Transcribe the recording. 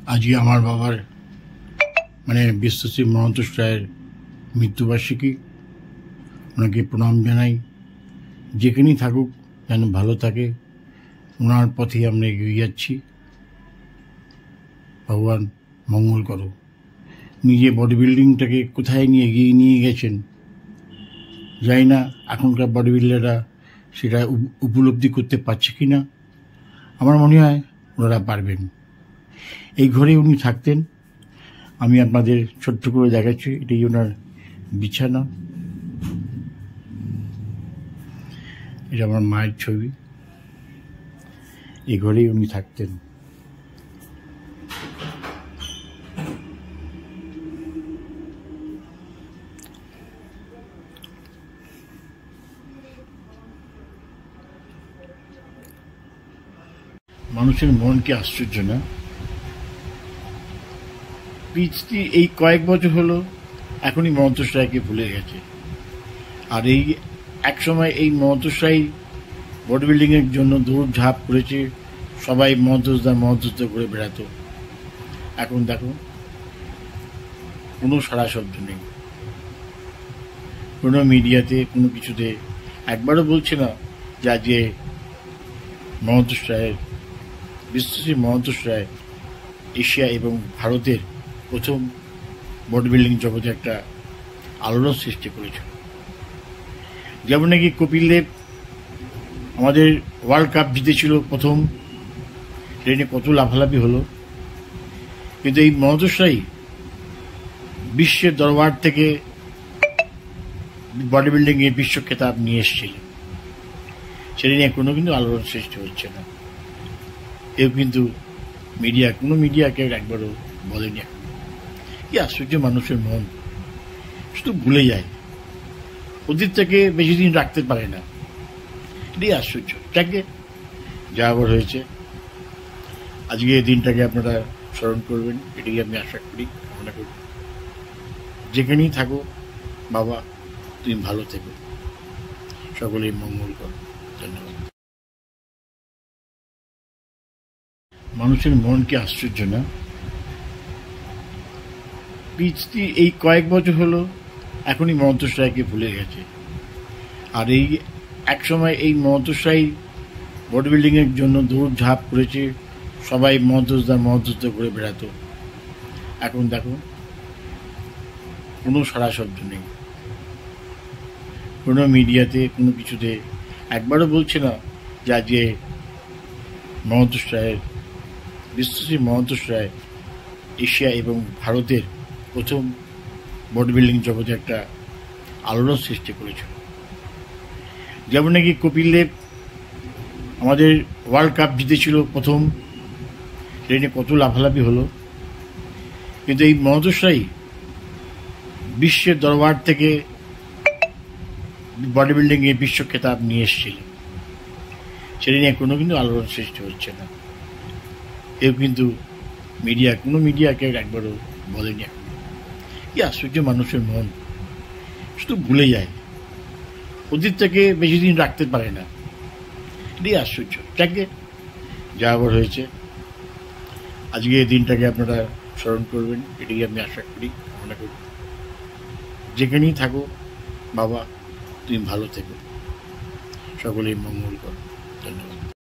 আজকে আমার বাবার মানে বিশ্বশ্রী মহান্তোষ রায়ের মৃত্যুবার্ষিকী। ওনাকে প্রণাম জানাই। যেখানেই থাকুক যেন ভালো থাকে, ওনার পথে আমরা এগিয়ে যাচ্ছি। ভগবান মঙ্গল করো। নিজে বডি বিল্ডিংটাকে কোথায় নিয়ে এগিয়ে নিয়ে গেছেন জানি না, এখনকার বডি বিল্ডাররা সেটা উপলব্ধি করতে পারছে কি না। আমার মনে হয় ওনারা পারবেন। এই ঘরে উনি থাকতেন। আমি আপনাদের ছোট্ট করে দেখাচ্ছি, এটাই ওনার বিছানা। এটা আমার মায়ের ছবি। এই ঘরেই উনি থাকতেন। মানুষের মন কি আশ্চর্য না? পিচটি এই কয়েক বছর হলো এখনই মহান্তোষ রায়কে ভুলে গেছে। আর এই এক সময় এই মহান্তোষ রায় বডি বিল্ডিংয়ের জন্য দৌড়ঝাঁপ করেছে, সবাই মহান্তোষদা করে বেড়াতো। এখন দেখো কোনো সাড়া শব্দ নেই, কোনো মিডিয়াতে কোনো কিছুতে একবারও বলছে না যে আজকে মহান্তোষ রায়ের বিশ্বশ্রী মহান্তোষ রায় এশিয়া এবং ভারতের প্রথম বডি বিল্ডিং জগতে একটা আলোড়ন সৃষ্টি করেছিল। যেমন নাকি কপিল দেব আমাদের ওয়ার্ল্ড কাপ জিতেছিল প্রথম, ট্রেনে কত লাফালাফি হলো, কিন্তু এই মহান্তোষ রায় বিশ্বের দরবার থেকে বডি বিল্ডিংয়ে বিশ্ব খেতাব নিয়ে এসেছিল। সেটা নিয়ে কোনো কিন্তু আলোড়ন সৃষ্টি হচ্ছে না। কেউ কিন্তু কোনো মিডিয়াকে একবারও বলেনি। কি আশ্চর্য মানুষের মন, শুধু ভুলে যায়, অতীতটাকে বেশি দিন রাখতে পারে না। এটাই আশ্চর্য। যাকে যা আবার হয়েছে, আজকে এই দিনটাকে আপনারা স্মরণ করবেন, এটাই আমি আশা করি, কামনা করি। যেখানেই থাকো বাবা, তুমি ভালো থেকো, সকলেই মঙ্গল করো। ধন্যবাদ। মানুষের মন কি আশ্চর্য না? পিচটি এই কয়েক বছর হলো এখনই মহান্তোষ রায়কে ভুলে গেছে। আর এই এক সময় এই মহান্তোষ রায় বডি বিল্ডিংয়ের জন্য দৌড়ঝাঁপ করেছে, সবাই মহান্তোষদা করে বেড়াতো। এখন দেখো কোনো সাড়া শব্দ নেই, কোনো মিডিয়াতে কোনো কিছুতে একবারও বলছে না যে আজকে মহান্তোষ রায়ের বিশ্বশ্রী মহান্তোষ রায় এশিয়া এবং ভারতের প্রথম বডি বিল্ডিং জগতে একটা আলোড়ন সৃষ্টি করেছিল। যেমন নাকি কপিল দেব আমাদের ওয়ার্ল্ড কাপ জিতেছিল প্রথম, ট্রেনে কত লাফালাফি হলো, কিন্তু এই মহান্তোষ রায় বিশ্বের দরবার থেকে বডি বিল্ডিংয়ে বিশ্ব খেতাব নিয়ে এসেছিল। সেটা নিয়ে কোনো কিন্তু আলোড়ন সৃষ্টি হচ্ছে না। কেউ কিন্তু কোনো মিডিয়াকে একবারও বলেনি। কি আশ্চর্য মানুষের মন, শুধু ভুলে যায়, অতীতটাকে বেশি দিন রাখতে পারে না। এটাই আশ্চর্য। যাকে যা আবার হয়েছে, আজকে এই দিনটাকে আপনারা স্মরণ করবেন, এটাই আমি আশা করি, কামনা করি। যেখানেই থাকো বাবা, তুমি ভালো থেকো, সকলেই মঙ্গল করো। ধন্যবাদ।